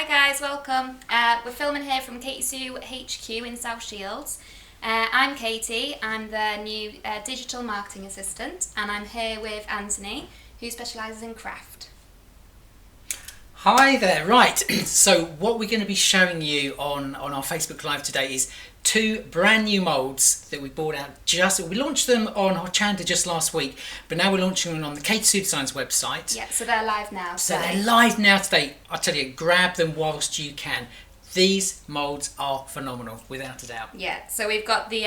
guys, welcome. We're filming here from Katy Sue HQ in South Shields. I'm Katy, I'm the new digital marketing assistant, and I'm here with Antony, who specialises in craft. Hi there, right, so what we're going to be showing you on our Facebook Live today is two brand new moulds that we brought out we launched them on our channel just last week, but now we're launching them on the Katy Sue Designs website. Yeah, so they're live now. So they're live now today. I tell you, grab them whilst you can. These moulds are phenomenal, without a doubt. Yeah, so we've got the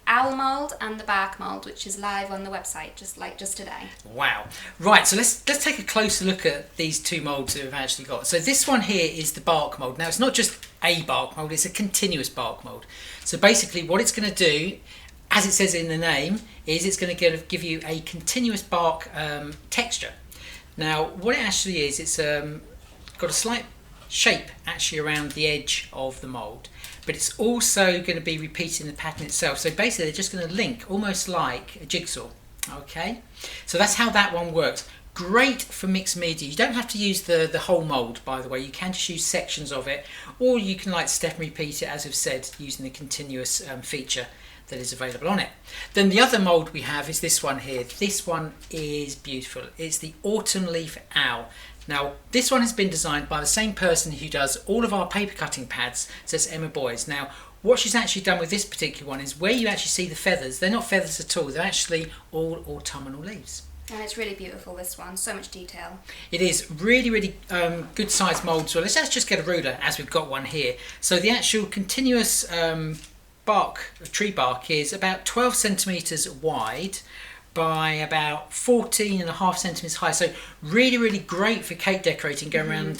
owl mould and the bark mould, which is live on the website just today. Wow. Right, so let's take a closer look at these two moulds that we've actually got. So this one here is the bark mould. Now it's not just a bark mould, it's a continuous bark mould. So basically what it's going to do, as it says in the name, is it's going to give you a continuous bark texture. Now what it actually is, it's got a slight shape actually around the edge of the mould, but it's also going to be repeating the pattern itself. So basically they're just going to link almost like a jigsaw. Okay, so that's how that one works. Great for mixed media. You don't have to use the whole mould, by the way. You can just use sections of it, or you can like step and repeat it, as we've said, using the continuous feature that is available on it. Then the other mould we have is this one here. This one is beautiful. It's the autumn leaf owl. Now this one has been designed by the same person who does all of our paper cutting pads, so it's Emma Boys. Now what she's actually done with this particular one is where you actually see the feathers, they're not feathers at all, they're actually all autumnal leaves. And it's really beautiful, this one, so much detail. It is really good size mould. So let's just get a ruler, as we've got one here. So the actual continuous tree bark is about 12 centimetres wide by about 14.5 centimetres high. So really great for cake decorating, going around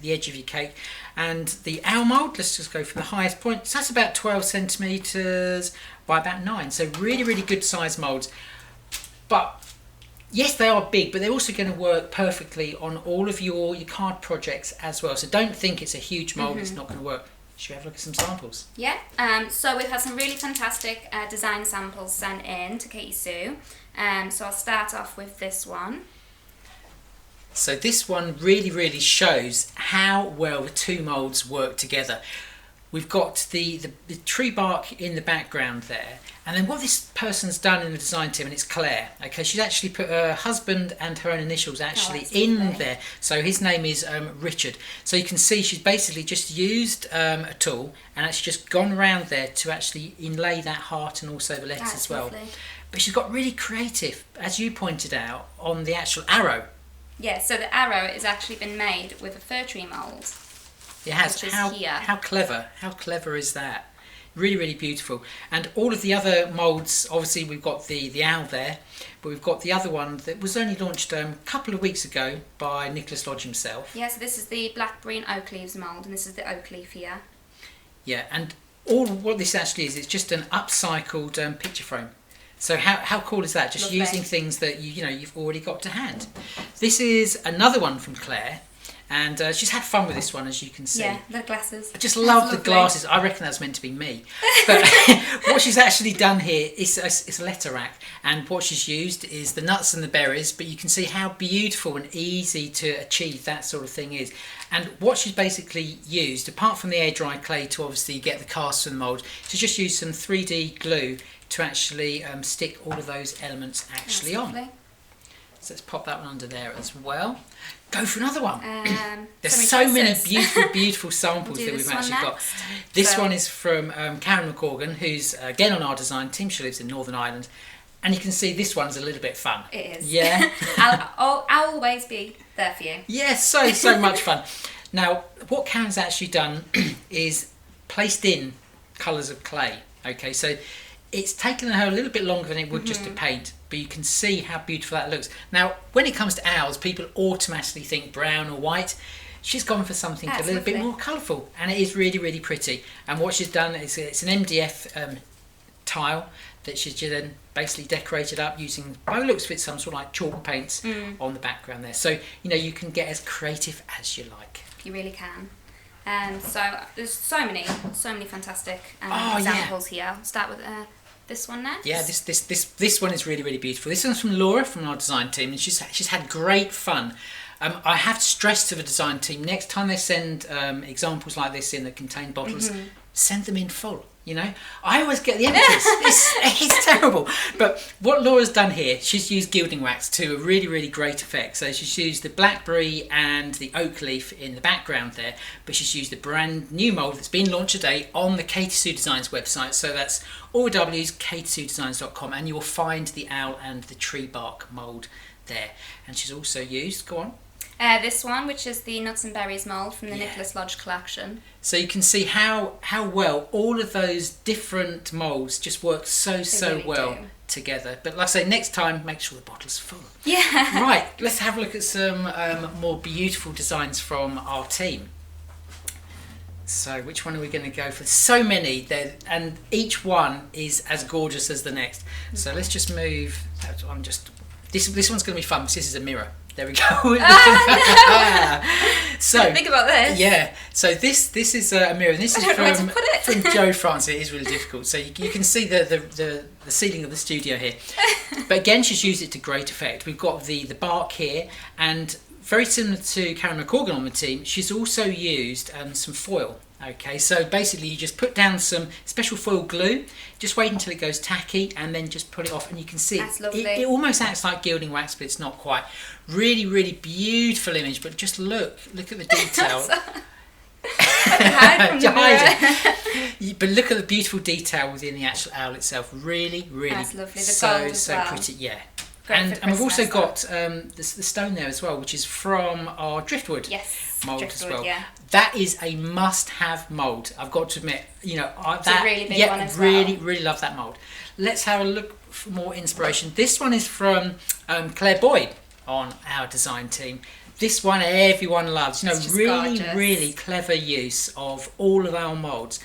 the edge of your cake. And the owl mould, let's just go from the highest point. So that's about 12 centimetres by about 9. So really good size moulds. But yes, they are big, but they're also going to work perfectly on all of your card projects as well. So don't think it's a huge mould, it's not going to work. Should we have a look at some samples? Yeah, so we've had some really fantastic design samples sent in to Katy Sue. So I'll start off with this one. So this one really shows how well the two moulds work together. We've got the tree bark in the background there, and then what this person's done in the design team, and it's Claire, okay, she's actually put her husband and her own initials actually in there. So his name is Richard. So you can see she's basically just used a tool and actually just gone around there to actually inlay that heart and also the letters as well. Lovely. But she's got really creative, as you pointed out, on the actual arrow. Yeah, so the arrow has actually been made with a fir tree mould. It has. How clever is that? Really beautiful. And all of the other moulds, obviously we've got the owl there, but we've got the other one that was only launched a couple of weeks ago by Nicholas Lodge himself. Yeah, so this is the blackberry and oak leaves mould, and this is the oak leaf here. Yeah, and what this actually is, it's just an upcycled picture frame. So how cool is that? Just Lovely. Using things that you've already got to hand. This is another one from Claire. And she's had fun with this one, as you can see. Yeah, the glasses. I just love the glasses. I reckon that's meant to be me. But what she's actually done here is it's a letter rack. And what she's used is the nuts and the berries. But you can see how beautiful and easy to achieve that sort of thing is. And what she's basically used, apart from the air dry clay to obviously get the cast from the mould, she's just used some 3D glue to actually stick all of those elements actually on. Lovely. So let's pop that one under there as well. Go for another one. There's so many beautiful samples that we've actually got. This one is from Karen McCorgan, who's again on our design team. She lives in Northern Ireland. And you can see this one's a little bit fun. It is. Yeah. I'll always be there for you. Yeah, so much fun. Now, what Karen's actually done is placed in colours of clay. Okay, so it's taken her a little bit longer than it would just to paint, but you can see how beautiful that looks. Now, when it comes to owls, people automatically think brown or white. She's gone for something a little bit more colourful, and it is really pretty. And what she's done is it's an MDF tile that she's then basically decorated up using, by the looks of it, some sort of like chalk paints on the background there. So, you can get as creative as you like. You really can. So there's so many fantastic examples here. I'll start with this one next. Yeah, this one is really beautiful. This one's from Laura from our design team, and she's had great fun I have stressed to the design team, next time they send examples like this in that contain bottles, send them in full. You know, I always get the empties. It's terrible. But what Laura's done here, she's used gilding wax to a really, really great effect. So she's used the blackberry and the oak leaf in the background there, but she's used the brand new mould that's been launched today on the Katy Sue Designs website. So that's all W's, katysuedesigns.com, and you'll find the owl and the tree bark mould there. And she's also used, go on. This one, which is the Nuts and Berries mould from the Nicholas Lodge collection. So you can see how well all of those different moulds just work so really well together. But like I say, next time, make sure the bottle's full. Yeah. Right, let's have a look at some more beautiful designs from our team. So which one are we going to go for? So many there, and each one is as gorgeous as the next. So let's just move. This one's going to be fun because this is a mirror. There we go. So think about this. Yeah. So this is a mirror, and this is from Joe France. It is really difficult. So you can see the ceiling of the studio here. But again, she's used it to great effect. We've got the bark here, and very similar to Karen McCorgan on the team, she's also used some foil. Okay, so basically you just put down some special foil glue, just wait until it goes tacky, and then just put it off, and you can see it almost acts like gilding wax, but it's not quite. Really, really beautiful image, but just look at the detail. But look at the beautiful detail within the actual owl itself. Really, really, that's lovely. The so gold as well. pretty. Yeah. And we've also got the stone there as well, which is from our driftwood mould as well. Yeah. That is a must-have mould. I've got to admit, you know, it's a really big one as well. Really love that mould. Let's have a look for more inspiration. This one is from Claire Boyd on our design team. This one everyone loves. You know, really, gorgeous. Really clever use of all of our moulds.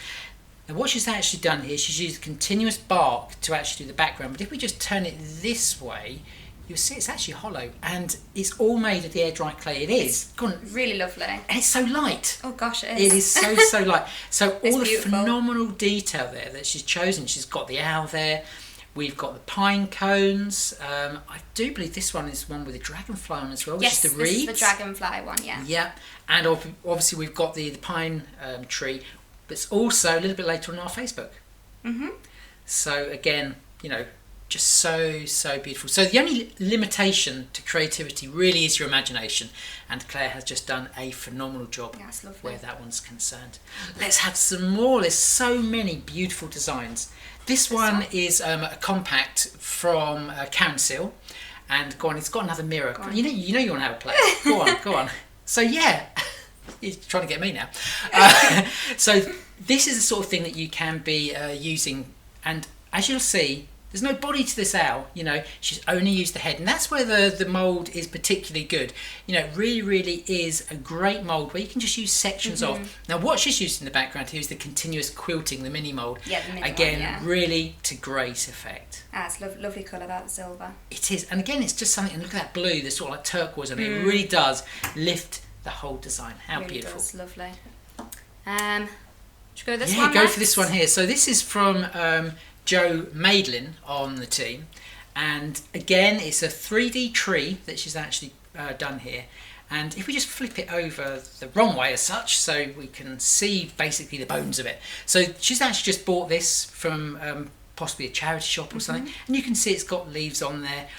Now what she's actually done here, she's used continuous bark to actually do the background, but if we just turn it this way, you'll see it's actually hollow, and it's all made of the air dry clay. It's really lovely. And it's so light. Oh gosh, it is. It is so light. So all the phenomenal detail there that she's chosen. She's got the owl there. We've got the pine cones. I do believe this one is one with a dragonfly on as well, which is the reeds. Yes, this is the dragonfly one, yeah. Yeah, and obviously we've got the pine tree. But it's also a little bit later on our Facebook. So again, you know, just so beautiful. So the only limitation to creativity really is your imagination, and Claire has just done a phenomenal job where that one's concerned. Let's have some more. There's so many beautiful designs. This one is a compact from Karen Seal, and go on, it's got another mirror. You know you want to have a play. Go on. So yeah. He's trying to get me now. So this is the sort of thing that you can be using, and as you'll see, there's no body to this owl. You know, she's only used the head, and that's where the mould is particularly good. You know, it really is a great mould where you can just use sections of. Now what she's used in the background here is the continuous quilting, the mini mould. Yeah, the mini again, one, yeah. Really to great effect. It's lovely colour, that silver. It is, and again, it's just something, and look at that blue, the sort of like turquoise, and it really does lift the whole design. How really beautiful. Does, lovely. Should we go this one? Yeah, go next? for this one here. So this is from Joe Maidlin on the team, and again it's a 3D tree that she's actually done here. And if we just flip it over the wrong way as such, so we can see basically the bones of it. So she's actually just bought this from possibly a charity shop or something, and you can see it's got leaves on there.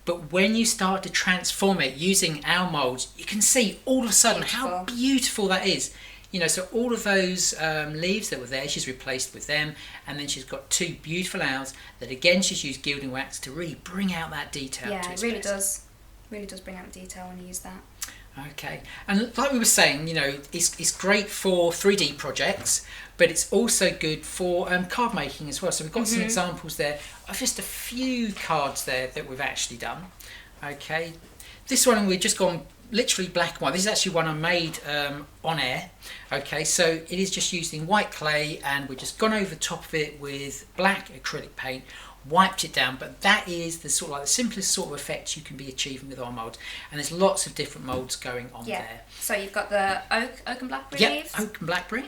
But when you start to transform it using our moulds, you can see all of a sudden how beautiful that is. You know, so all of those leaves that were there, she's replaced with them, and then she's got two beautiful owls that again she's used gilding wax to really bring out that detail. Yeah, it really does. Really does bring out the detail when you use that. Okay, and like we were saying, you know, it's great for 3D projects, but it's also good for card making as well. So we've got some examples there of just a few cards there that we've actually done. Okay, this one we've just gone literally black and white. This is actually one I made on air. Okay, so it is just using white clay, and we've just gone over the top of it with black acrylic paint, wiped it down. But that is the sort of like the simplest sort of effect you can be achieving with our moulds, and there's lots of different moulds going on there. So you've got the oak and blackberry leaves. Oak and blackberry.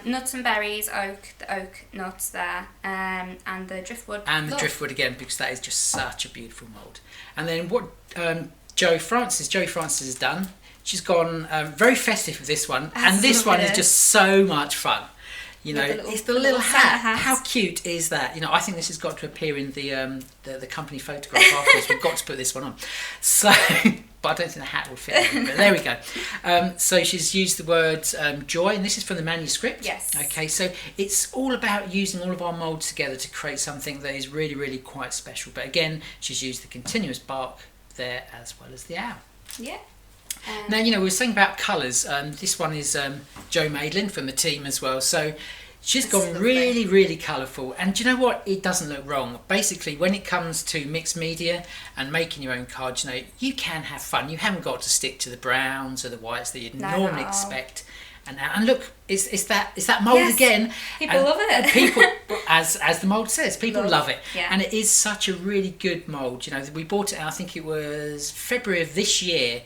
Nuts and berries, the oak nuts there, and the driftwood. And the driftwood again, because that is just such a beautiful mould. And then what Joe Francis has done, she's gone very festive with this one, That's and this one is lovely. just so much fun. You know, it's the little Santa hat. How cute is that? You know, I think this has got to appear in the company photograph afterwards. We've got to put this one on. So, but I don't think the hat will fit in, but there we go. So she's used the word joy, and this is from the manuscript. Yes. Okay, so it's all about using all of our moulds together to create something that is really, really quite special. But again, she's used the continuous bark there as well as the owl. Yeah. Now, you know, we were saying about colours. This one is Jo Maidlin from the team as well. So she's gone lovely. really, really colourful. And do you know what? It doesn't look wrong. Basically, when it comes to mixed media and making your own cards, you know, you can have fun. You haven't got to stick to the browns or the whites that you'd normally expect. And look, it's that mould Yes. again. People love it. And people, as the mould says, people love it. Yeah. And it is such a really good mould. You know, we bought it, I think it was February of this year.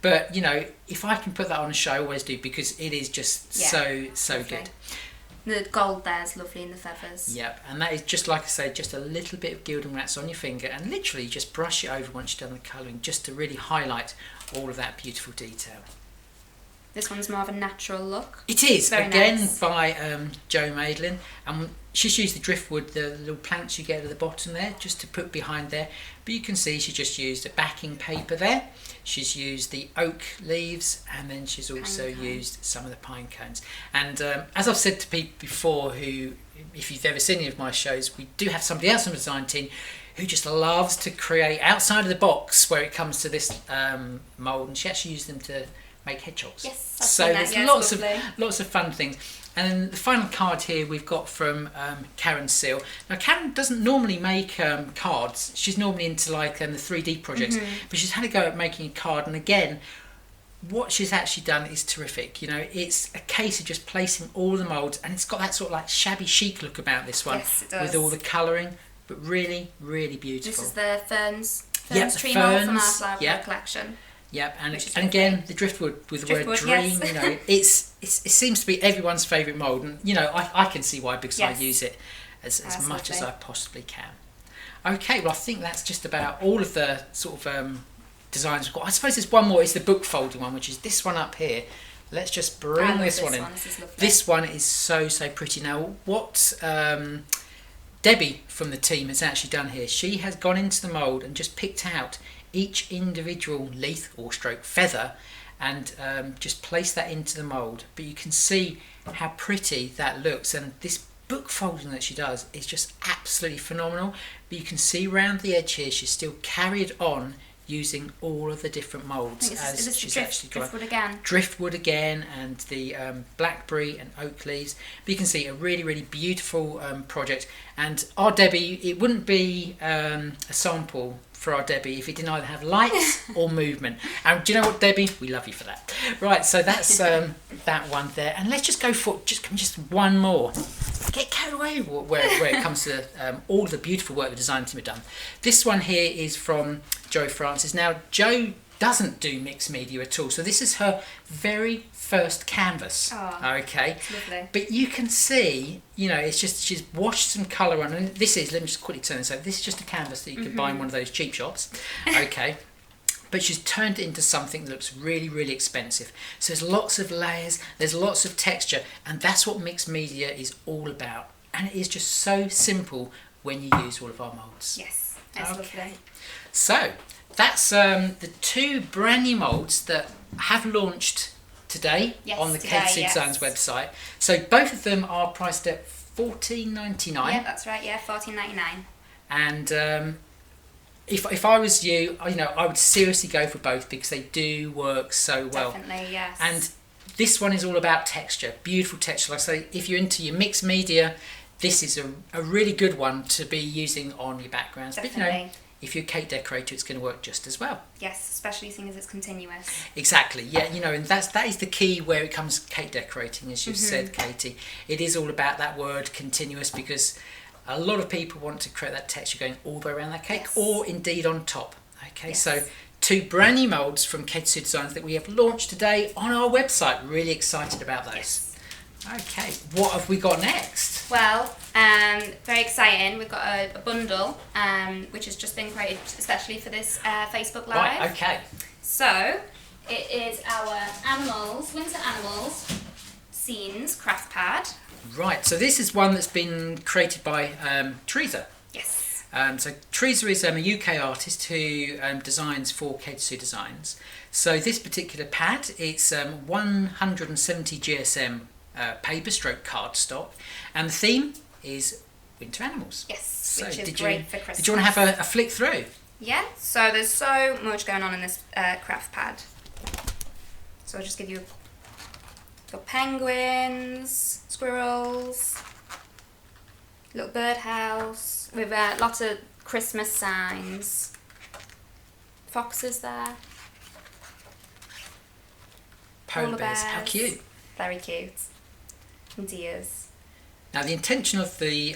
But, you know, if I can put that on a show, I always do, because it is just so lovely. good. The gold there is lovely in the feathers. Yep, and that is just, like I say, just a little bit of gilding wax on your finger, and literally just brush it over once you've done the colouring, just to really highlight all of that beautiful detail. This one's more of a natural look. It is, Very again, nice. by Jo Maidlin. And she's used the driftwood, the little planks you get at the bottom there, just to put behind there. But you can see she just used a backing paper there. She's used the oak leaves, and then she's also used some of the pine cones. And as I've said to people before, who, if you've ever seen any of my shows, we do have somebody else on the design team who just loves to create outside of the box where it comes to this mould, and she actually used them to make hedgehogs. Yes, I've so seen that. there's Yeah, lots of fun things. And then the final card here we've got from Karen Seal. Now, Karen doesn't normally make cards. She's normally into like the 3D projects, but she's had a go at making a card. And again, what she's actually done is terrific. You know, it's a case of just placing all the moulds, and it's got that sort of like shabby chic look about this one. Yes, it does. With all the colouring, but really, really beautiful. This is the ferns Yep, the tree mould from our ferns, flower yep. collection. Yep, and Which is again the driftwood with the word Driftwood, dream. yes. You know, it seems to be everyone's favourite mould, and you know I can see why, because Yes. I use it as much as lovely. I possibly can. Okay, well I think that's just about all of the sort of designs we've got. I suppose there's one more. It's the book folding one, which is this one up here. Let's just bring I love this one in. This is lovely. This one is so pretty. Now, what Debbie from the team has actually done here, she has gone into the mould and just picked out each individual leaf or stroke feather, and just place that into the mould. But you can see how pretty that looks, and this book folding that she does is just absolutely phenomenal. But you can see around the edge here she's still carried on using all of the different moulds Is this she's the actually got. driftwood again? Driftwood again, and the blackberry and oak leaves. But you can see a really, really beautiful project. And our Debbie, it wouldn't be a sample for our Debbie if it didn't either have lights or movement. And do you know what, Debbie? We love you for that. Right, so that's that one there. And let's just go for just one more. Get carried away where it comes to all the beautiful work the design team have done. This one here is from Jo Francis. Now, Jo doesn't do mixed media at all, so this is her very first canvas. Oh, okay, it's lovely. but you can see, you know, it's just she's washed some colour on, and this is, let me just quickly turn this over. This is just a canvas that you can buy in one of those cheap shops. Okay. But she's turned it into something that looks really, really expensive. So there's lots of layers, there's lots of texture, and that's what mixed media is all about. And it is just so simple when you use all of our moulds. Yes, that's lovely. So that's the two brand new moulds that have launched today on the Katy Designs website. So both of them are priced at $14.99. Yeah, that's right. Yeah, $14.99. And if I was you, know, I would seriously go for both, because they do work so well. Definitely, yes. And this one is all about texture, beautiful texture. Like I say, if you're into your mixed media, this is a really good one to be using on your backgrounds. Definitely. But you know, if you're a cake decorator, it's going to work just as well. Yes, especially seeing as it's continuous. Exactly, yeah, you know, and that is the key where it comes to cake decorating, as you've said, Katy. It is all about that word continuous, because a lot of people want to create that texture going all the way around that cake, or indeed on top. Okay, so two brand new moulds from Katy Designs that we have launched today on our website. Really excited about those. Yes. Okay, what have we got next? Well, very exciting. We've got a bundle which has just been created especially for this Facebook Live. Right, okay. So it is our animals, winter animals scenes craft pad. Right, so this is one that's been created by Teresa. Yes. So Teresa is a UK artist who designs for Katy Designs. So this particular pad, it's 170 GSM paper stroke cardstock, and the theme is winter animals. Yes, So which is great for Christmas. Did you want to have a flick through? Yeah, so there's so much going on in this craft pad. So I'll just give you got penguins, squirrels, little birdhouse with lots of Christmas signs, foxes there, Polar bears, how cute. Very cute. And deers. Now the intention of the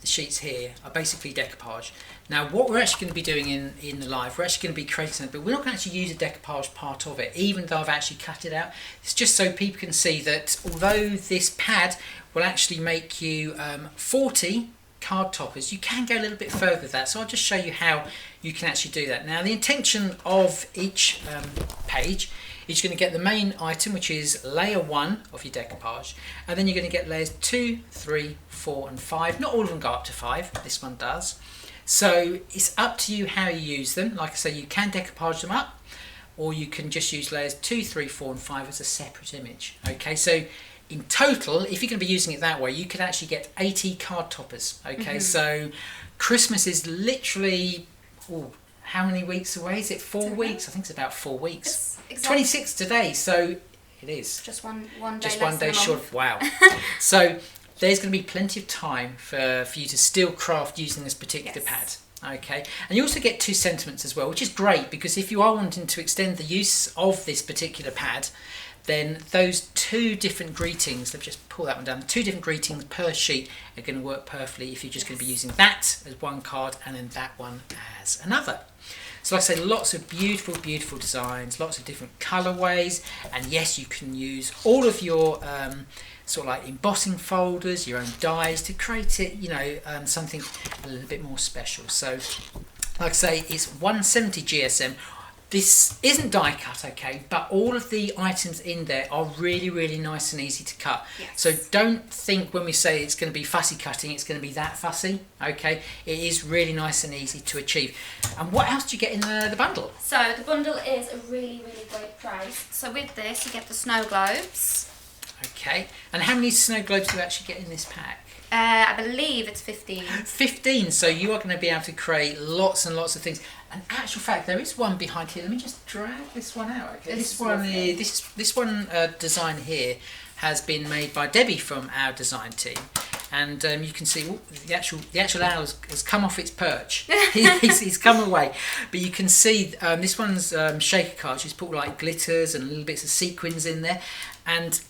sheets here are basically decoupage. Now what we're actually going to be doing in the live, we're actually going to be creating something, but we're not going to actually use a decoupage part of it, even though I've actually cut it out. It's just so people can see that although this pad will actually make you 40 card toppers, you can go a little bit further with that. So I'll just show you how you can actually do that. Now the intention of each page, you're going to get the main item, which is layer 1 of your decoupage, and then you're going to get layers 2, 3, 4 and 5. Not all of them go up to 5, this one does. So it's up to you how you use them. Like I say, you can decoupage them up, or you can just use layers 2, 3, 4 and 5 as a separate image. Okay, so in total, if you're going to be using it that way, you could actually get 80 card toppers. Okay, so Christmas is literally... how many weeks away? Is it 4 weeks? I think it's about 4 weeks. Exactly. 26 today, so it is. Just one day. Just one day short. Wow. So there's going to be plenty of time for you to still craft using this particular pad. Okay, and you also get 2 sentiments as well, which is great, because if you are wanting to extend the use of this particular pad, then those 2 different greetings, let's just pull that one down, 2 different greetings per sheet are going to work perfectly if you're just going to be using that as one card and then that one as another. So like I say, lots of beautiful, beautiful designs, lots of different colourways, and yes, you can use all of your sort of like embossing folders, your own dies to create it, you know, something a little bit more special. So like I say, it's 170 GSM. This isn't die cut, okay, but all of the items in there are really, really nice and easy to cut. Yes. So don't think when we say it's going to be fussy cutting, it's going to be that fussy, okay? It is really nice and easy to achieve. And what else do you get in the bundle? So the bundle is a really, really great price. So with this, you get the snow globes. Okay, and how many snow globes do you actually get in this pack? I believe it's 15. 15, so you are going to be able to create lots and lots of things. And actual fact, there is one behind here. Let me just drag this one out. Okay, this one design here has been made by Debbie from our design team, and you can see the actual owl has come off its perch. he's come away, but you can see this one's shaker card. She's put like glitters and little bits of sequins in there, and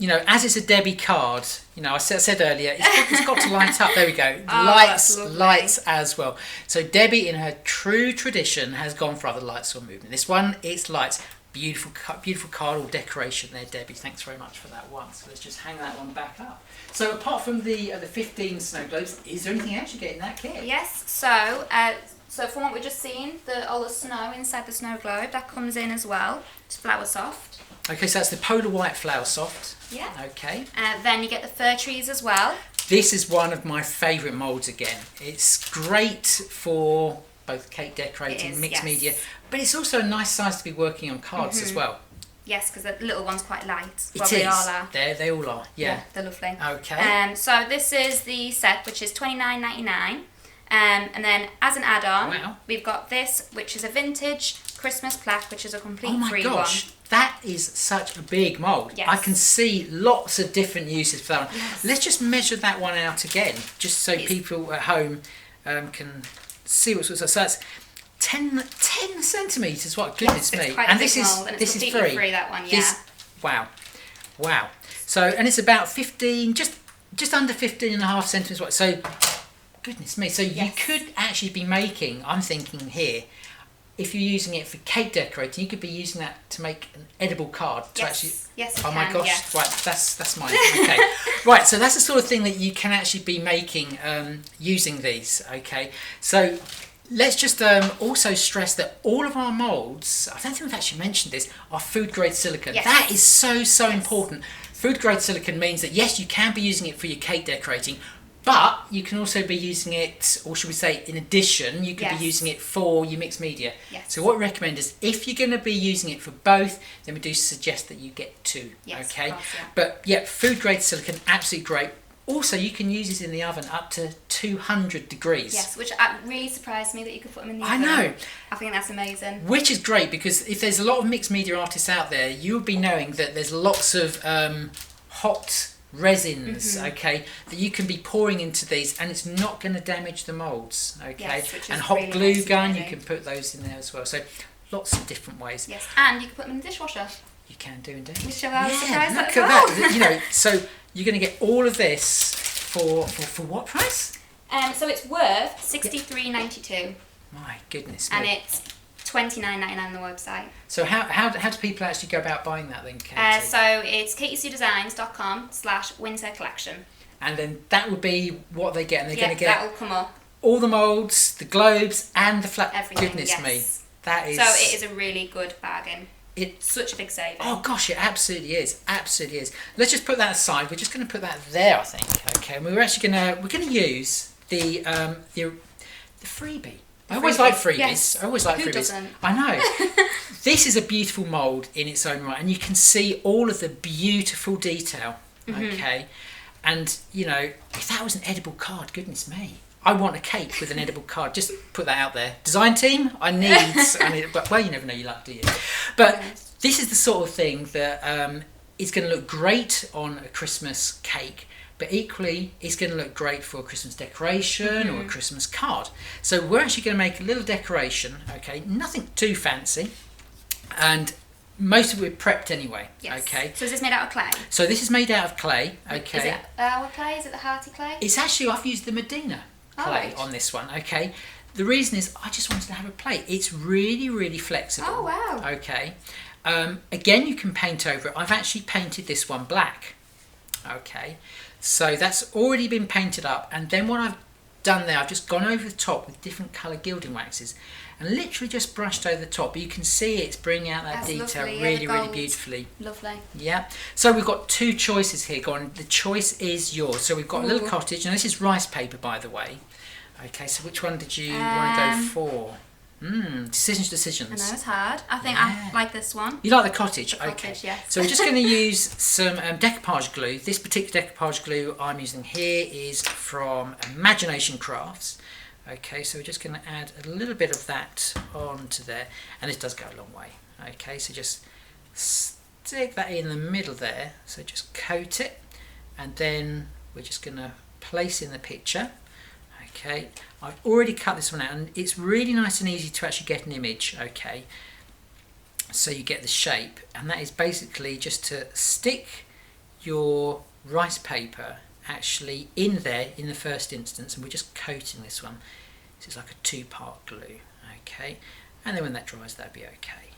you know, as it's a Debbie card, you know, I said earlier, it's got to light up. There we go. Lights as well. So Debbie, in her true tradition, has gone for other lights or movement. This one, it's lights. Beautiful card or decoration there, Debbie. Thanks very much for that one. So let's just hang that one back up. So apart from the 15 snow globes, is there anything else you get in that kit? Yes. So from what we've just seen, all the snow inside the snow globe that comes in as well. It's flower soft. Okay, so that's the Polar White Flower Soft. Yeah. Okay. Then you get the fir trees as well. This is one of my favourite moulds again. It's great for both cake decorating, mixed media, but it's also a nice size to be working on cards as well. Yes, because the little one's quite light. It is. They all are. They all are. Yeah. They're lovely. Okay. So this is the set, which is $29.99. And then as an add-on, we've got this, which is a vintage Christmas plaque, which is a complete free one. Oh my gosh, that is such a big mould. Yes. I can see lots of different uses for that one. Yes. Let's just measure that one out again, just so people at home can see what's so that's 10 centimetres. What goodness me! And this is free. That one, yeah. Wow. So and it's about 15, just under 15 and a half centimetres wide. So goodness me. So you could actually be making. I'm thinking here. If you're using it for cake decorating, you could be using that to make an edible card. Yes, oh my gosh! Yes. Right, that's mine. Okay, right. So that's the sort of thing that you can actually be making using these. Okay, so let's just also stress that all of our moulds, I don't think we've actually mentioned this, are food grade silicone. Yes. That is so Yes. important. Food grade silicone means that yes, you can be using it for your cake decorating, but you can also be using it, or should we say in addition, you could Yes. be using it for your mixed media. Yes. So what we recommend is if you're going to be using it for both, then we do suggest that you get two. Yes, okay. of course, yeah. But yeah, food grade silicone, absolutely great. Also, you can use it in the oven up to 200 degrees. Yes, which really surprised me that you could put them in the I oven. know. I think that's amazing. Which is great, because if there's a lot of mixed media artists out there, you'll be knowing that there's lots of hot resins, okay, that you can be pouring into these, and it's not going to damage the moulds, okay. Yes, which is and hot really glue nice gun, and you handy. can put those in there as well. So lots of different ways. Yes, and you can put them in the dishwasher. You can do indeed. Which I was yeah, surprised look at at as well. that. You know, so you're going to get all of this for what price? So it's worth $63.92, My goodness and me. it's $29.99 on the website. So how do people actually go about buying that then, Katie? So it's katysuedesigns.com/winter collection. And then that would be what they get, and they're Yeah, going to get that'll come up. all the moulds, the globes, and the flat. Everything, Goodness yes. me, that is. So it is a really good bargain. It's Such a big saving. oh gosh, it absolutely is. Absolutely is. Let's just put that aside. We're just going to put that there, I think. Okay, and we're going to use the freebie. I always freebie, like freebies. yes. I always like Who freebies. doesn't? I know. This is a beautiful mould in its own right, and you can see all of the beautiful detail. Okay, and you know, if that was an edible card, goodness me. I want a cake with an edible card. Just put that out there. Design team, I need, but well, you never know your luck, do you? But this is the sort of thing that is going to look great on a Christmas cake, but equally it's going to look great for a Christmas decoration or a Christmas card. So we're actually going to make a little decoration, okay? Nothing too fancy, and most of it prepped anyway, Yes. okay? So is this made out of clay? So this is made out of clay, okay? Is it our clay? Is it the hearty clay? It's actually, I've used the Medina clay right. on this one, okay? The reason is I just wanted to have a plate. It's really flexible. Oh, wow. Okay. Again, you can paint over it. I've actually painted this one black. Okay. So that's already been painted up, and then what I've done there, I've just gone over the top with different colour gilding waxes and literally just brushed over the top. But you can see it's bringing out that That's detail lovely, yeah, really, the really gold. beautifully. Lovely. Yeah. So we've got two choices here. Go on. The choice is yours. So we've got a little Ooh. cottage, and this is rice paper, by the way. Okay. So which one did you want to go for? Decisions. I know it's hard. I think Yeah. I like this one. You like the cottage? The cottage, yes. So we're just going to use some decoupage glue. This particular decoupage glue I'm using here is from Imagination Crafts. Okay, so we're just going to add a little bit of that onto there, and this does go a long way. Okay, so just stick that in the middle there. So just coat it, and then we're just going to place in the picture. Okay, I've already cut this one out, and it's really nice and easy to actually get an image. Okay, so you get the shape, and that is basically just to stick your rice paper actually in there in the first instance, and we're just coating this one. So it's like a two-part glue. Okay, and then when that dries, that'll be okay.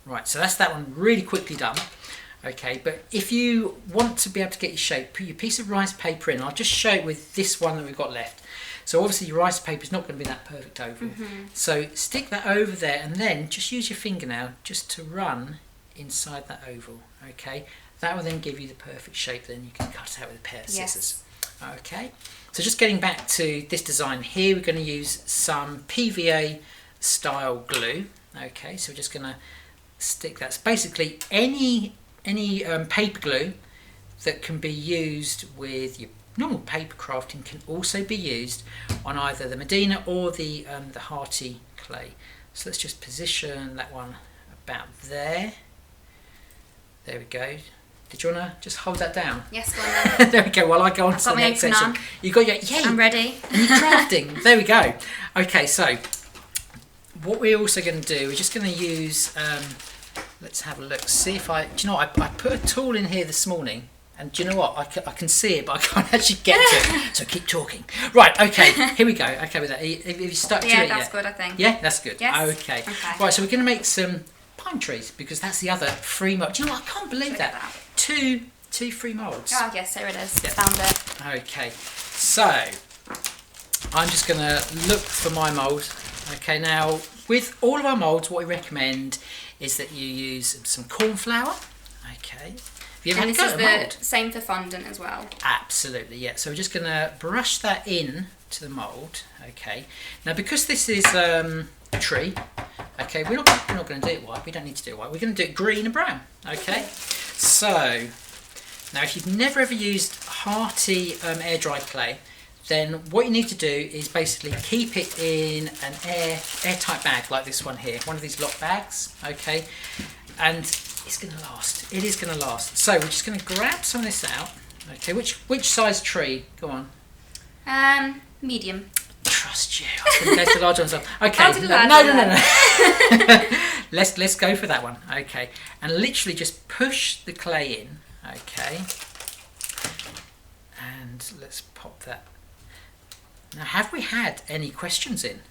Right, so that's that one really quickly done. Okay, but if you want to be able to get your shape, put your piece of rice paper in. I'll just show it with this one that we've got left. So obviously your rice paper is not going to be that perfect oval. So stick that over there, and then just use your fingernail just to run inside that oval. Okay, that will then give you the perfect shape. Then you can cut it out with a pair of scissors. Okay, so just getting back to this design here, we're going to use some PVA style glue. Okay, so we're just going to stick that. It's basically any paper glue that can be used with your normal paper crafting can also be used on either the Medina or the hearty clay. So let's just position that one about there. There we go. Did you want to just hold that down? Yes, go on then. There we go. While I go on to the got my next apron section. on. You got your yeah. I'm ready. And you're crafting. There we go. Okay, so what we're also going to do, we're just going to use. Let's have a look. See if I. Do you know what? I put a tool in here this morning, and do you know what? I can see it, but I can't actually get to it. So keep talking. Right. Okay. Here we go. Okay with that. Have you stuck to it Yeah, yet? that's good, I think. Yeah, that's good. Yes. Okay. Okay. Right. So we're going to make some pine trees, because that's the other free mold. Do you know what? I can't believe Look at that. that. Two free molds. Oh, yes, there it is. Found it. Okay, so I'm just going to look for my mould. Okay, now with all of our moulds, what we recommend is that you use some corn flour. Okay. Have you ever And had this a is mould? the same for fondant as well. Absolutely, yeah. So we're just going to brush that in to the mould. Okay. Now because this is a tree, okay, we're not going to do it white. We don't need to do it white. We're going to do it green and brown. Okay. So now if you've never ever used hearty air dry clay, then what you need to do is basically keep it in an airtight bag like this one here, one of these lock bags, okay, and it's going to last. It is going to last. So we're just going to grab some of this out. Okay, which size tree? Go on. Medium. Trust you. I was going to go to the large ones. Okay. I'll do the large No. Let's go for that one. Okay, and literally just push the clay in. Okay, and let's pop that. Now, have we had any questions in?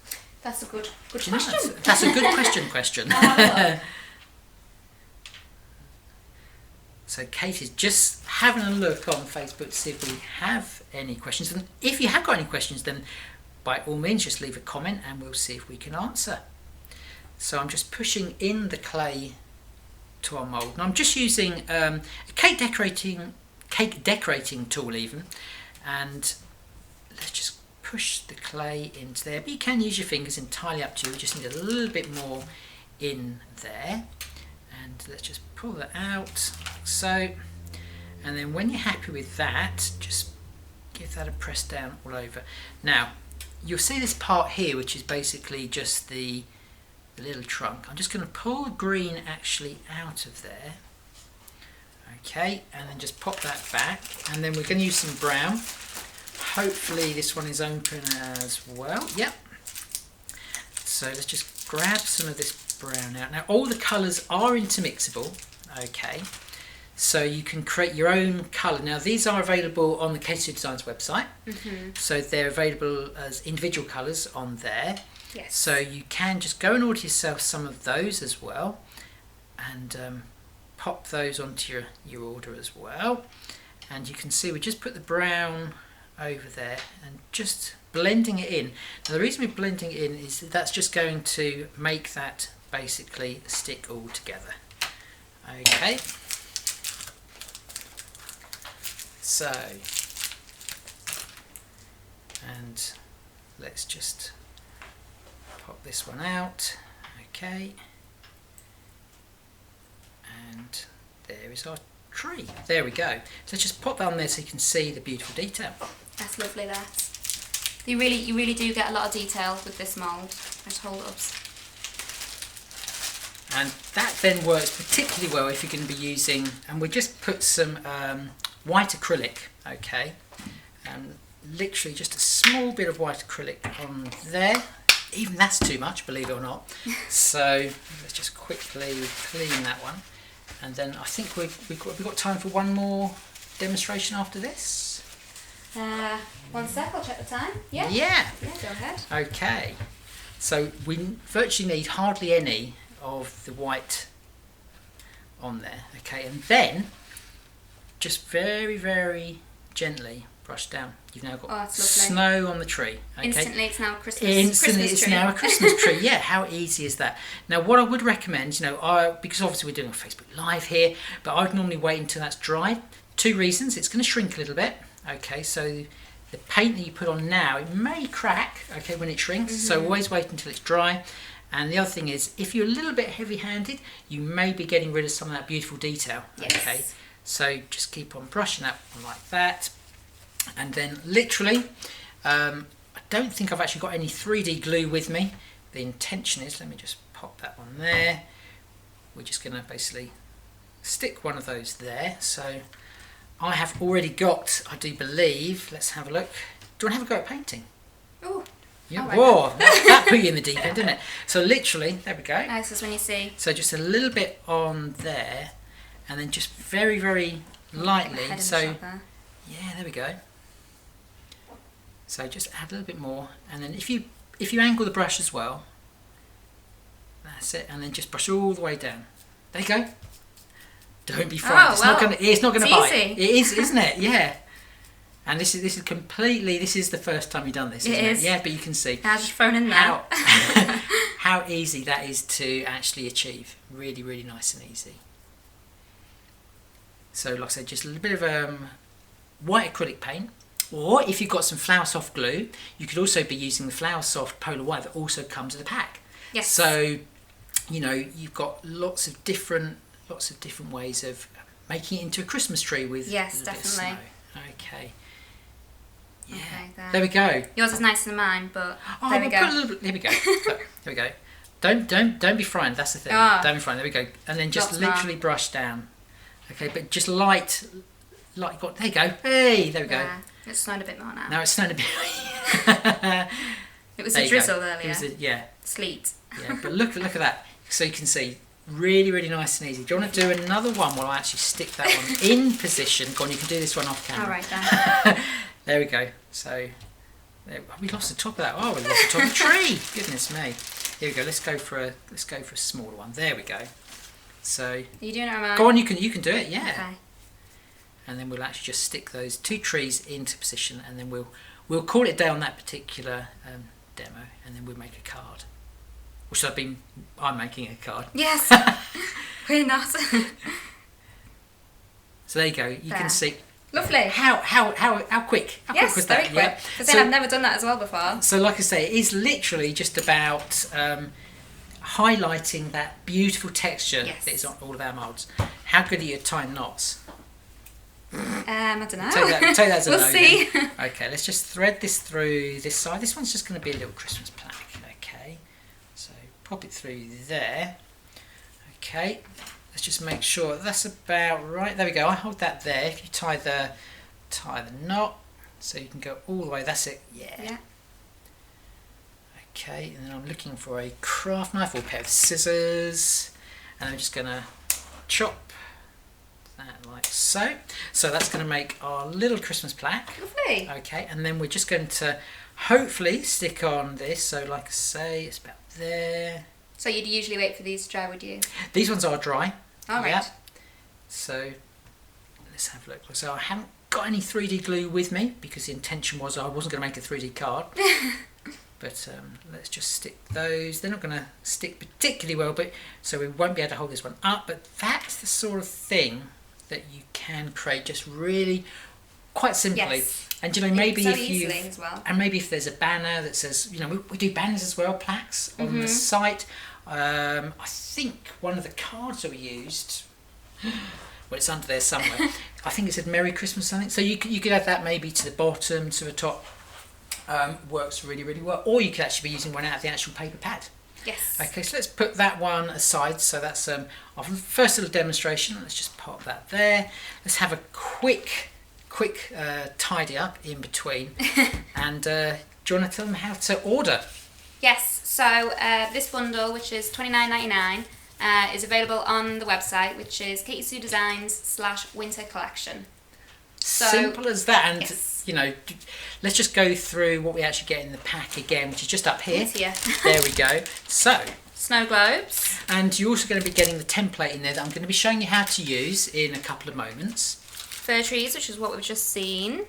That's a good Do you know question. that's a good question. So Katie's just having a look on Facebook to see if we have any questions. And if you have got any questions, then by all means just leave a comment and we'll see if we can answer. So I'm just pushing in the clay to our mould. And I'm just using a cake decorating tool even. And let's just push the clay into there, but you can use your fingers, entirely up to you. We just need a little bit more in there, and let's just pull that out like so, and then when you're happy with that, just give that a press down all over. Now you'll see this part here, which is basically just the little trunk. I'm just going to pull the green actually out of there, okay, and then just pop that back, and then we're going to use some brown. Hopefully this one is open as well. Yep. So let's just grab some of this brown out. Now all the colours are intermixable. Okay. So you can create your own colour. Now these are available on the Katy Designs website. So they're available as individual colours on there. Yes. So you can just go and order yourself some of those as well, and pop those onto your order as well. And you can see we just put the brown over there and just blending it in. Now the reason we're blending it in is that's just going to make that basically stick all together. Okay, so, and let's just pop this one out. Okay, and there is our tree. There we go. So just pop that on there so you can see the beautiful detail. That's lovely. That you really do get a lot of detail with this mould. Just hold it up. And that then works particularly well if you're going to be using, and we just put some white acrylic, okay, and literally just a small bit of white acrylic on there. Even that's too much, believe it or not. So let's just quickly clean that one. And then I think we've got time for one more demonstration after this. 1 sec, I'll check the time. Yeah. Yeah. Yeah, go ahead. Okay. So we virtually need hardly any of the white on there. Okay, and then just very, very gently brush down. You've now got snow on the tree. Okay? Instantly, it's now a Christmas. Instantly, Christmas it's tree. now a Christmas tree. Yeah, how easy is that? Now, what I would recommend, because obviously we're doing a Facebook Live here, but I'd normally wait until that's dried. 2 reasons: it's going to shrink a little bit. Okay, so the paint that you put on now, it may crack. Okay, when it shrinks. So always wait until it's dry. And the other thing is, if you're a little bit heavy-handed, you may be getting rid of some of that beautiful detail. Yes. Okay, so just keep on brushing that like that. And then literally, I don't think I've actually got any 3D glue with me. The intention is, let me just pop that one there. We're just going to basically stick one of those there. So I have already got, I do believe, let's have a look. Do you want to have a go at painting? Ooh. Yeah. Oh, Whoa, that put you in the deep end, didn't it? So literally, there we go. Nice is when you see. So just a little bit on there, and then just very, very lightly. So yeah, there we go. So just add a little bit more, and then if you angle the brush as well, that's it, and then just brush all the way down. There you go. Don't be frightened. It's not gonna bite. Easy. It is, isn't it? Yeah. And this is completely. This is the first time you've done this, isn't it? Yeah, but you can see I just thrown in there. how easy that is to actually achieve. Really, really nice and easy. So, like I said, just a little bit of white acrylic paint, or if you've got some Flower Soft glue, you could also be using the Flower Soft Polar White that also comes in a pack. Yes. So, you've got lots of different ways of making it into a Christmas tree with a little bit of snow. Okay. Yeah. Okay, there we go. Yours is nicer than mine, but there we go. Put a little bit, there we go. Look, there we go. Don't be frightened. That's the thing. Oh. Don't be frightened. There we go. And then just literally brush down. Okay, but just light. There you go. Hey, there we go. Yeah, it's snowed a bit more now. Now it's snowed a bit. It was a drizzle earlier. It was Sleet. Yeah, but look at that. So you can see, really, really nice and easy. Do you want to do another one while I actually stick that one in position? Go on, you can do this one off camera. All right then. There we go. So we lost the top of that. Oh, we lost the top of the tree. Goodness me. Here we go. Let's go for a smaller one. There we go. So Are you doing it, Roman? go on. You can do it. Yeah. Okay. And then we'll actually just stick those two trees into position, and then we'll call it a day on that particular demo, and then we'll make a card. Which I'm making a card. Yes. We're not. So there you go. You can see. Lovely. How quick? How quick was that? Very quick. Because then I've never done that as well before. So like I say, it is literally just about highlighting that beautiful texture that is on all of our moulds. How good are you at tying knots? I don't know. Take that as a we'll no. see. Then. Okay, let's just thread this through this side. This one's just going to be a little Christmas plaque. Okay, so pop it through there. Okay, let's just make sure that's about right. There we go. I hold that there. If you tie the knot, so you can go all the way. That's it. Yeah. Okay, and then I'm looking for a craft knife or a pair of scissors, and I'm just going to chop that like so. So that's going to make our little Christmas plaque. Lovely. Okay, and then we're just going to hopefully stick on this. So like I say, it's about there. So you'd usually wait for these to dry, would you? These ones are dry. All right. So let's have a look. So I haven't got any 3D glue with me because the intention was I wasn't going to make a 3D card. But let's just stick those. They're not going to stick particularly well, but so we won't be able to hold this one up. But that's the sort of thing that you can create just really quite simply. Yes. And maybe so if you as well. And maybe if there's a banner that says, we do banners as well, plaques on the site. I think one of the cards that we used, well, it's under there somewhere. I think it said Merry Christmas or something. So you could add that maybe to the bottom, to the top. Works really, really well. Or you could actually be using one out of the actual paper pad. Yes. Okay, so let's put that one aside. So that's our first little demonstration. Let's just pop that there. Let's have a quick tidy up in between. And do you want to tell them how to order? Yes. So this bundle, which is $29.99, is available on the website, which is KatySueDesigns/Winter Collection. So, simple as that. And yes. Let's just go through what we actually get in the pack again, which is just up here. It's here. There we go. So snow globes. And you're also going to be getting the template in there that I'm going to be showing you how to use in a couple of moments. Fir trees, which is what we've just seen.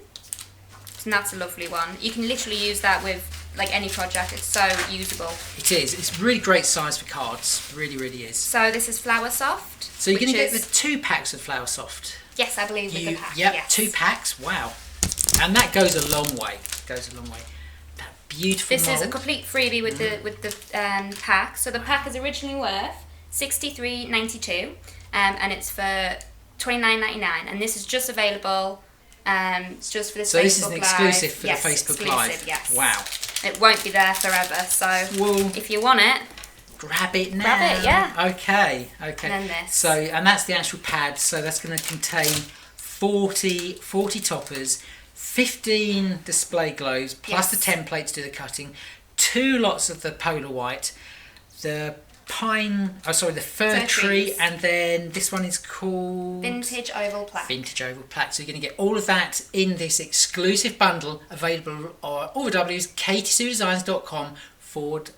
And that's a lovely one. You can literally use that with like any project. It's so usable. It is. It's really great size for cards. Really, really is. So this is Flower Soft. So you're going to get the 2 packs of Flower Soft. Yes, I believe with the pack. Yep, yes. 2 packs. Wow. And that goes a long way. That beautiful This mould. is a complete freebie with the pack. So the pack is originally worth $63.92, and it's for $29.99. And this is just available. It's just for this Facebook Live. So this is an exclusive for the Facebook Live. Yes. Wow. It won't be there forever. So if you want it, grab it now. Grab it, yeah. Okay. And then this. So, and that's the actual pad. So that's going to contain 40 toppers, 15 display globes, plus the template to do the cutting, 2 lots of the Polar White, the fir tree, trees. and then this one is called Vintage Oval Plaque. Vintage Oval Plaque. So you're going to get all of that in this exclusive bundle available on all the W's, KatySueDesigns.com/winter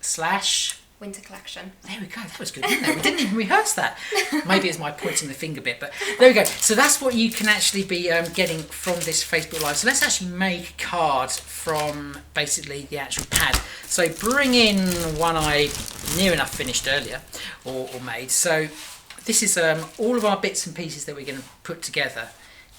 winter collection. There we go. That was good, wasn't it? We didn't even rehearse that. Maybe it's my pointing the finger bit, but there we go. So that's what you can actually be getting from this Facebook Live. So let's actually make a card from basically the actual pad. So bring in one I near enough finished earlier or made. So this is all of our bits and pieces that we're going to put together.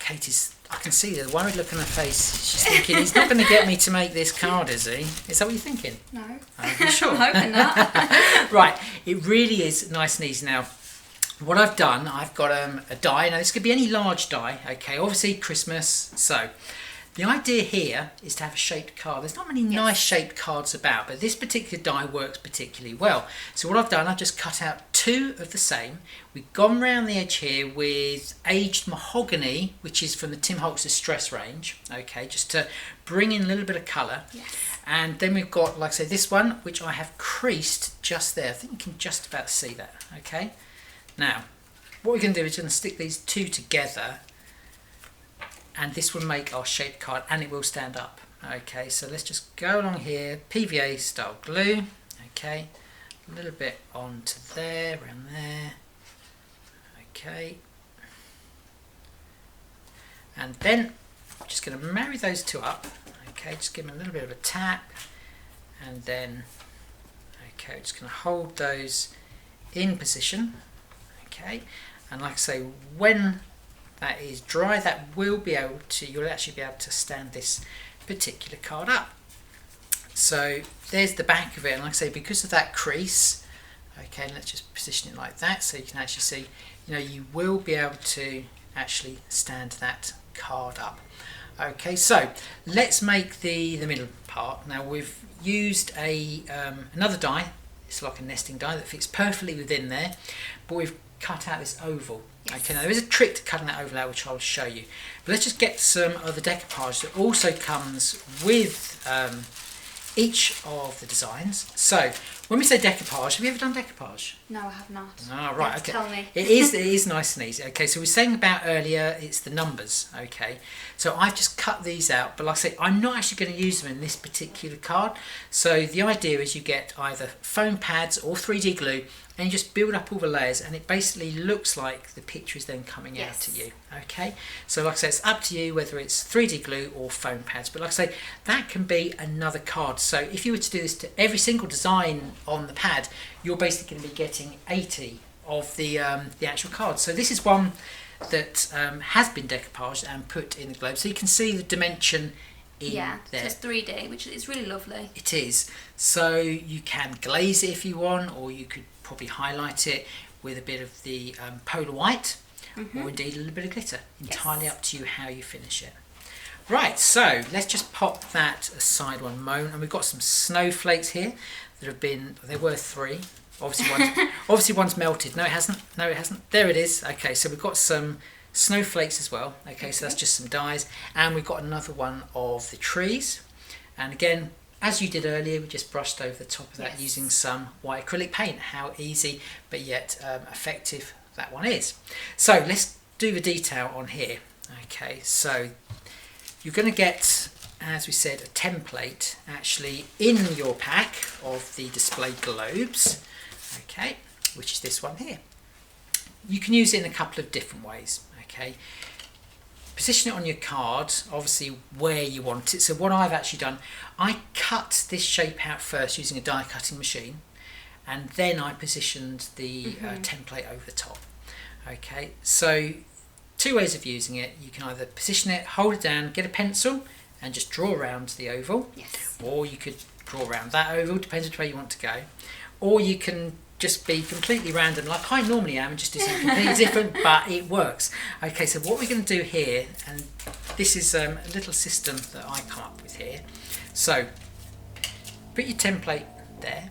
Katie's, I can see the worried look on her face. She's thinking, he's not going to get me to make this card, is he? Is that what you're thinking? No. Are you sure? I'm hoping not. Right, it really is nice and easy. Now, what I've done, I've got a die. Now, this could be any large die, okay? Obviously, Christmas. So, the idea here is to have a shaped card. There's not many nice shaped cards about, but this particular die works particularly well. So what I've done, I've just cut out 2 of the same. We've gone round the edge here with aged mahogany, which is from the Tim Holtz Distress range, okay, just to bring in a little bit of colour. Yes. And then we've got, like I say, this one, which I have creased just there. I think you can just about see that, okay? Now, what we're going to do is going to stick these 2 together, and this will make our shaped card, and it will stand up. Okay, so let's just go along here, PVA style glue, okay, a little bit onto there, around there, okay, and then I'm just going to marry those 2 up, okay, just give them a little bit of a tap, and then, okay, just going to hold those in position, okay, and like I say, when that is dry, that will be able to, you'll actually be able to stand this particular card up. So there's the back of it, and like I say, because of that crease, okay, let's just position it like that so you can actually see, you will be able to actually stand that card up. Okay, so let's make the middle part. Now we've used another die. It's like a nesting die that fits perfectly within there, but we've cut out this oval. Yes. Okay, now there is a trick to cutting that oval out, which I'll show you. But let's just get some of the decoupage that also comes with each of the designs. So, when we say decoupage, have you ever done decoupage? No, I have not. Oh, right, okay. Tell me. It is nice and easy. Okay, so we were saying about earlier, it's the numbers. Okay, so I've just cut these out, but like I say, I'm not actually going to use them in this particular card. So the idea is you get either foam pads or 3D glue, and you just build up all the layers, and it basically looks like the picture is then coming out to you. Okay, so like I say, it's up to you whether it's 3D glue or foam pads, but like I say, that can be another card. So if you were to do this to every single design on the pad, you're basically going to be getting 80 of the actual cards. So this is one that has been decoupaged and put in the globe, so you can see the dimension in there. So it's 3D, which is really lovely. It is. So you can glaze it if you want, or you could probably highlight it with a bit of the polar white, or indeed a little bit of glitter. Entirely up to you how you finish it. Right, so let's just pop that aside one moment, and we've got some snowflakes here that have been, there were 3. Obviously one's melted. No, it hasn't. No, it hasn't. There it is. Okay, so we've got some snowflakes as well. Okay, so that's just some dyes, and we've got another one of the trees. And again, as you did earlier, we just brushed over the top of that using some white acrylic paint. How easy, but yet effective that one is. So let's do the detail on here. Okay, so you're going to get, as we said, a template actually in your pack of the display globes, okay, which is this one here. You can use it in a couple of different ways, okay. Position it on your card, obviously where you want it. So what I've actually done, I cut this shape out first using a die cutting machine, and then I positioned the template over the top. Okay, so 2 ways of using it. You can either position it, hold it down, get a pencil and just draw around the oval, or you could draw around that oval, depends which way you want to go, or you can just be completely random like I normally am and just do something completely different, but it works. Okay, so what we're going to do here, and this is a little system that I come up with here. So put your template there,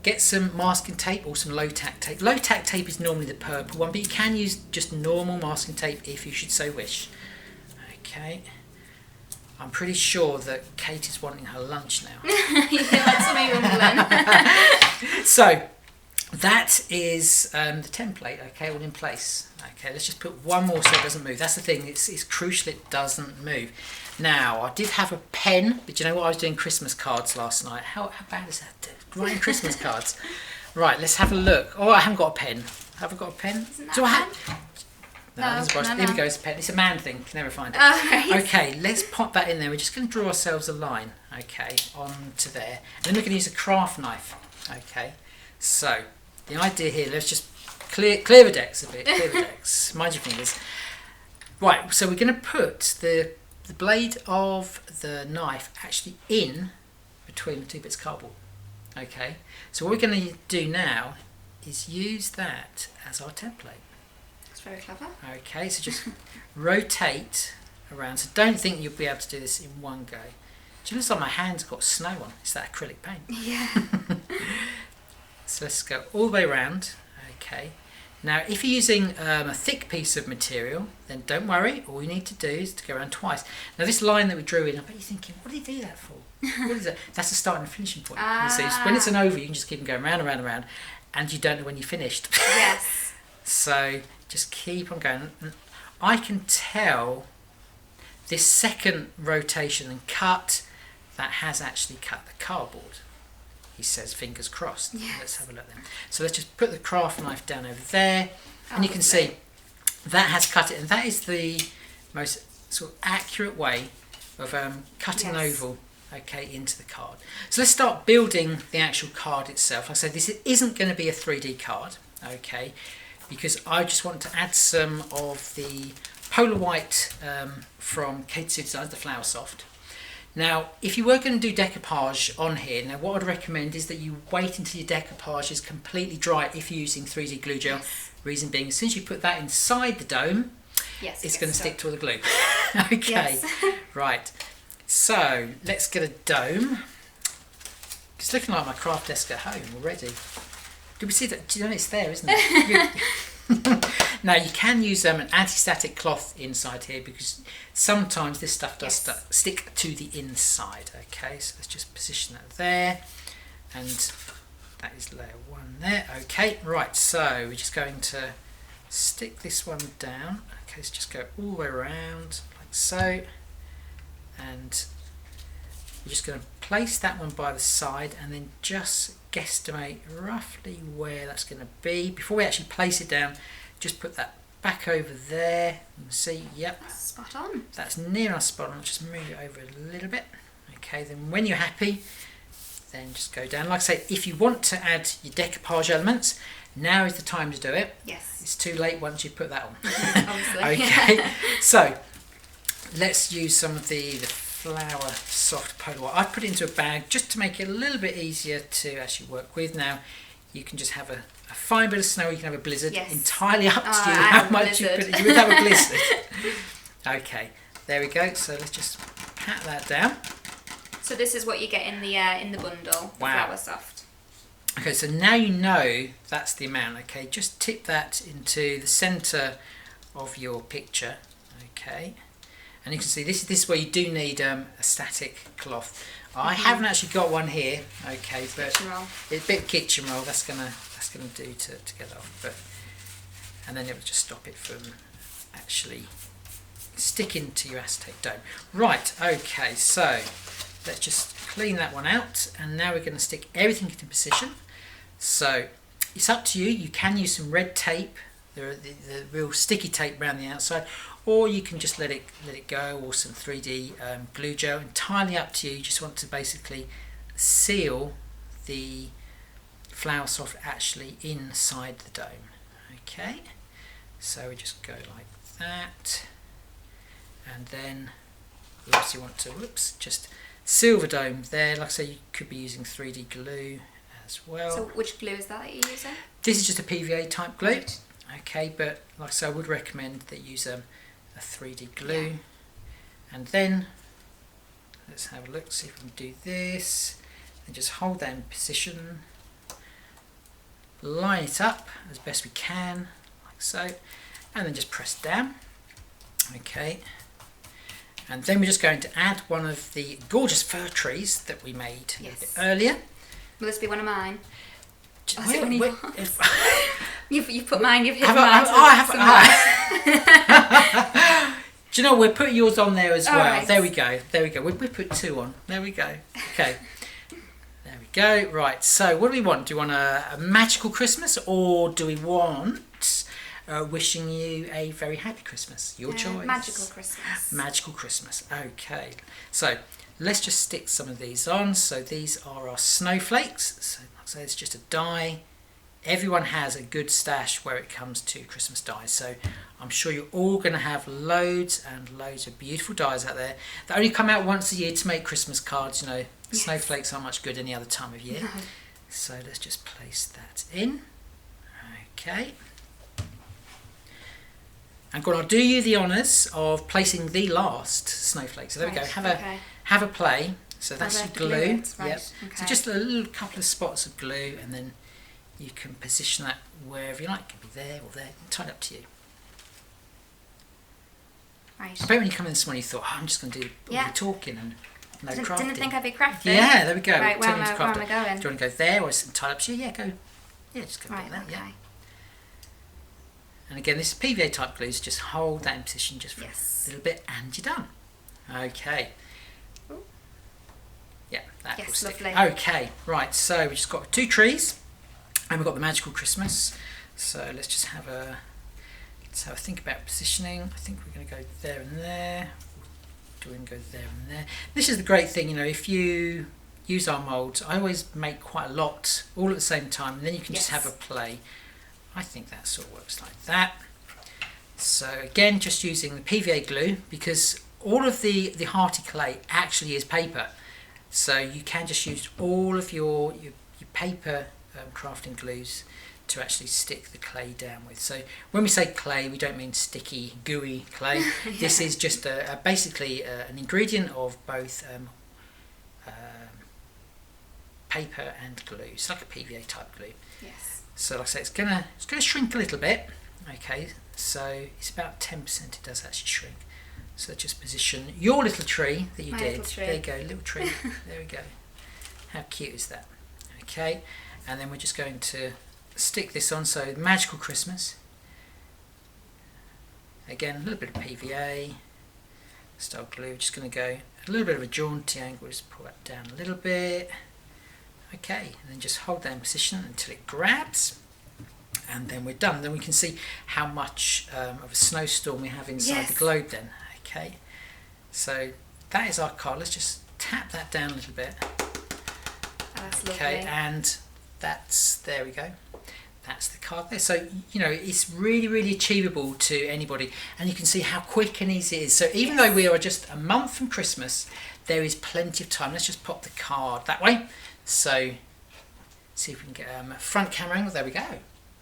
get some masking tape or some low tack tape. Low tack tape is normally the purple one, but you can use just normal masking tape if you should so wish. Okay, I'm pretty sure that Kate is wanting her lunch now. Yeah, that's me rumbling. So that is the template, okay, all in place. Okay, let's just put one more so it doesn't move. That's the thing, it's crucial it doesn't move. Now, I did have a pen, but you know what, I was doing Christmas cards last night. How bad is that? Writing Christmas cards. Right, let's have a look. Oh, I haven't got a pen. Have I got a pen? Do I have? No. Here we go, it's a pen. It's a man thing, you can never find it. Right. Okay, let's pop that in there. We're just going to draw ourselves a line, okay, onto there. And then we're going to use a craft knife, okay. So, the idea here, let's just clear the decks a bit, clear the decks, mind your fingers. Right, so we're going to put the blade of the knife actually in between the two bits of cardboard, okay. So what we're going to do now is use that as our template. That's very clever. Okay, so just rotate around. So don't think you'll be able to do this in one go. Do you notice like my hand's got snow on? It's that acrylic paint. Yeah. So let's go all the way around. Okay. Now, if you're using a thick piece of material, then don't worry. All you need to do is to go around twice. Now, this line that we drew in, I bet you're thinking, what did he do that for? What is that? That's the start and the finishing point. You see, when it's an oval, you can just keep going round and round and round, and you don't know when you finished. Yes. So just keep on going. I can tell this second rotation and cut that has actually cut the cardboard. He says fingers crossed. Yes. Let's have a look then. So let's just put the craft knife down over there, and you can see that has cut it, and that is the most sort of accurate way of cutting an oval, okay, into the card. So let's start building the actual card itself. Like I said, this isn't going to be a 3D card, okay, because I just want to add some of the Polar White from Katy Designs, the Flower Soft. Now, if you were going to do decoupage on here, now what I'd recommend is that you wait until your decoupage is completely dry if you're using 3D glue gel. Yes. Reason being, as soon as you put that inside the dome, Yes, it's going to stick to all the glue. Okay, Yes. right. So, let's get a dome. It's looking like my craft desk at home already. Did we see that? Do you know it's there, isn't it? Now you can use an anti-static cloth inside here because sometimes this stuff does stick to the inside. Okay, so let's just position that there, and that is layer one there. Okay, right, so we're just going to stick this one down. Okay, so just go all the way around like so, and we're just going to place that one by the side and then just guesstimate roughly where that's going to be. Before we actually place it down, just put that back over there and see, yep, Spot on. that's near our spot on. Just move it over a little bit. Okay, then when you're happy, then just go down. Like I say, if you want to add your decoupage elements, now is the time to do it. Yes. It's too late once you put that on. Obviously. Okay, so let's use some of the Flower Soft Polar White. I've put it into a bag just to make it a little bit easier to actually work with. Now you can just have a fine bit of snow, you can have a blizzard, Yes. entirely up to you I how have a much you put blizzard. it. You would have a blizzard. Okay, there we go. So let's just pat that down. So this is what you get in the bundle. The Wow. Flower Soft. Okay, so now you know that's the amount. Okay, just tip that into the centre of your picture. Okay, and you can see this is where you do need a static cloth. I haven't actually got one here. Okay, but Kitchen roll. it's a bit of kitchen roll. That's gonna do to get off. But and then it will just stop it from actually sticking to your acetate dome. Right. Okay, so let's just clean that one out, and now we're going to stick everything into position. So it's up to you. You can use some red tape, the real sticky tape around the outside, or you can just let it go, or some 3D glue gel. Entirely up to you. You just want to basically seal the Flower Soft actually inside the dome. Okay, so we just go like that, and then we obviously want to just seal the dome there. Like I say, you could be using 3D glue as well. So which glue is that you're using? This is just a PVA type glue. Right. Okay, but like I say, I would recommend that you use a 3D glue. And then let's have a look, see if we can do this, and just hold that in position, line it up as best we can, like so, and then just press down. Okay, and then we're just going to add one of the gorgeous fir trees that we made a bit Yes. earlier. Will this be one of mine? That's it when you you put mine, you've hit mine. Do you know, we're putting yours on there as well. Right. There we go. We put 2 on. There we go. Okay. There we go. Right, so what do we want? Do we want a magical Christmas, or do we want wishing you a very happy Christmas? Your choice. Magical Christmas. Magical Christmas. Okay. So let's just stick some of these on. So these are our snowflakes. So it's just a die. Everyone has a good stash where it comes to Christmas dies. So I'm sure you're all going to have loads and loads of beautiful dies out there that only come out once a year to make Christmas cards. You know, Yes. snowflakes aren't much good any other time of year. No. So let's just place that in. Okay. And I'll do you the honours of placing the last snowflake. So there we go. Have a play. So that's your glue. Right. Yep. Okay. So just a little couple of spots of glue, and then you can position that wherever you like. It can be there or there. Entirely up to you. Right. I bet when you come in this morning, you thought, I'm just going to do all the talking and no crafting. Didn't think I'd be crafting. Yeah, there we go. Right, where Turn am into I crafter. going? Do you want to go there, or is it entirely up to you? Yeah, go. Yeah, just go Right, like that. okay. Yeah. And again, this is PVA type glue, so just hold that in position just for a little bit, and you're done. Okay. Ooh. Yeah, that will Yes, stick. lovely. Okay, right. So we've just got 2 trees, and we've got the magical Christmas. So let's just have a think about positioning. I think we're going to go there and there. Do we go there and there? This is the great thing, you know, if you use our moulds, I always make quite a lot all at the same time, and then you can just have a play. I think that sort of works like that. So again, just using the PVA glue, because all of the hearty clay actually is paper. So you can just use all of your paper crafting glues to actually stick the clay down with. So when we say clay, we don't mean sticky, gooey clay. This is just basically an ingredient of both paper and glue. It's like a PVA type glue. Yes. So like I say, it's gonna shrink a little bit. Okay, so it's about 10%. It does actually shrink. So just position your little tree that you My did. little tree. There you go, little tree. There we go. How cute is that? Okay, and then we're just going to stick this on. So magical Christmas. Again, a little bit of PVA style glue. Just going to go a little bit of a jaunty angle. Just pull that down a little bit. Okay, and then just hold that in position until it grabs, and then we're done. Then we can see how much of a snowstorm we have inside the globe then. Okay, so that is our card. Let's just tap that down a little bit. That's Okay, lovely. and there we go. That's the card there. So, you know, it's really, really achievable to anybody, and you can see how quick and easy it is. So even though we are just a month from Christmas, there is plenty of time. Let's just pop the card that way. So, see if we can get a front camera angle. There we go.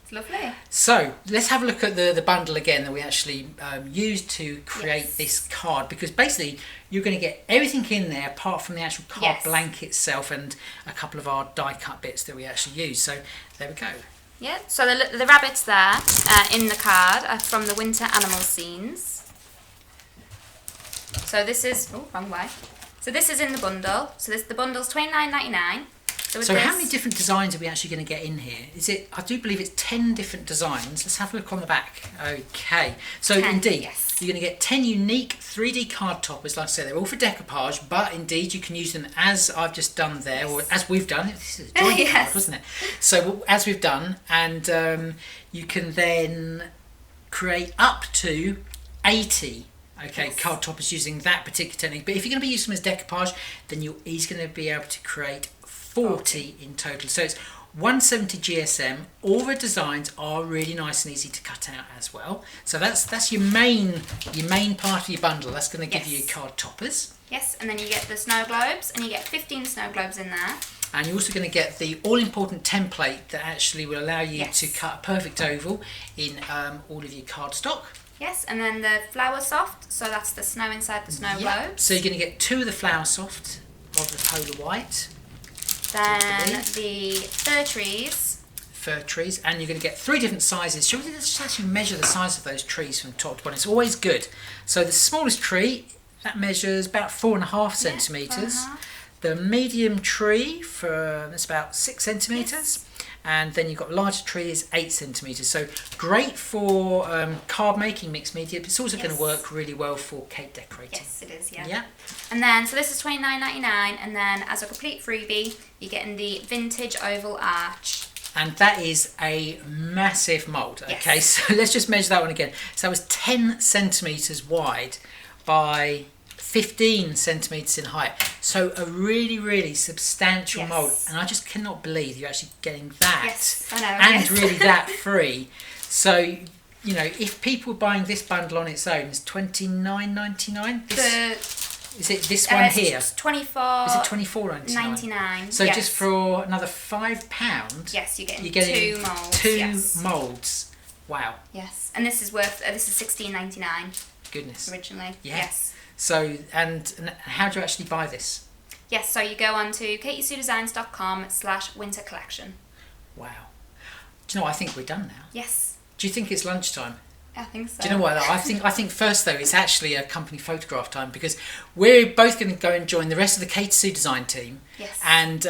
It's lovely. So, let's have a look at the bundle again that we actually used to create this card, because basically you're going to get everything in there apart from the actual card blanket itself and a couple of our die cut bits that we actually use. So, there we go. Yeah, so the rabbits there in the card are from the winter animal scenes. So this is, wrong way. So this is in the bundle. So the bundle's $29.99. So how many different designs are we actually going to get in here? I do believe it's 10 different designs. Let's have a look on the back. Okay, so 10, indeed, yes. you're going to get 10 unique 3D card toppers. Like I said, they're all for decoupage, but indeed you can use them as I've just done there, or as we've done. This is a joint card, wasn't it? So as we've done, and you can then create up to 80 card toppers using that particular technique. But if you're going to be using them as decoupage, then you're easily going to be able to create 40 in total. So it's 170 GSM. All the designs are really nice and easy to cut out as well. So that's your main part of your bundle. That's going to give you your card toppers. Yes, and then you get the snow globes, and you get 15 snow globes in there. And you're also going to get the all-important template that actually will allow you to cut a perfect oval in all of your cardstock. Yes, and then the flower soft, so that's the snow inside the snow globes. So you're going to get 2 of the flower soft of the polar white. Then the fir trees, and you're going to get 3 different sizes. Shall we just actually measure the size of those trees from top to bottom? It's always good. So the smallest tree, that measures about 4.5 centimetres. The medium tree, that's about 6 centimetres. and then you've got larger tree is 8 centimetres. So great for card making, mixed media, but it's also going to work really well for cake decorating. Yes, it is, yeah. Yeah. And then, so this is $29.99, and then as a complete freebie, you're getting the vintage oval arch. And that is a massive mould. Yes. Okay, so let's just measure that one again. So that was 10 centimetres wide by 15 centimetres in height. So a really, really substantial mould. And I just cannot believe you're actually getting that. Yes, I know. And really that free. So, you know, if people are buying this bundle on its own, it's $29.99. Is it this one here? It's 24. Is it $24.99? So just for another £5. Yes, you're getting 2 moulds. 2 moulds. Wow. Yes, and this is $16.99. Goodness. Originally. Yeah. Yes. So and how do you actually buy this? Yes, so you go on to katysuedesigns.com/winter collection. Wow. Do you know what? I think we're done now. Yes. Do you think it's lunchtime? I think so. Do you know what? I think first though it's actually a company photograph time, because we're both going to go and join the rest of the Katy Sue design team. Yes. And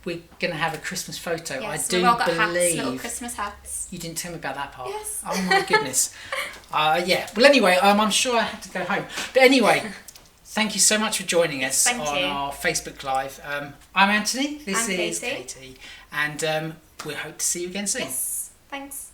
we're going to have a Christmas photo. Yes, I do we've all got believe. hats, little Christmas hats. You didn't tell me about that part. Yes. Oh my goodness. Yeah. Well, anyway, I'm sure I had to go home. But anyway, thank you so much for joining us on our Facebook Live. I'm Anthony. This I'm is Katy. Katy, and we hope to see you again soon. Yes. Thanks.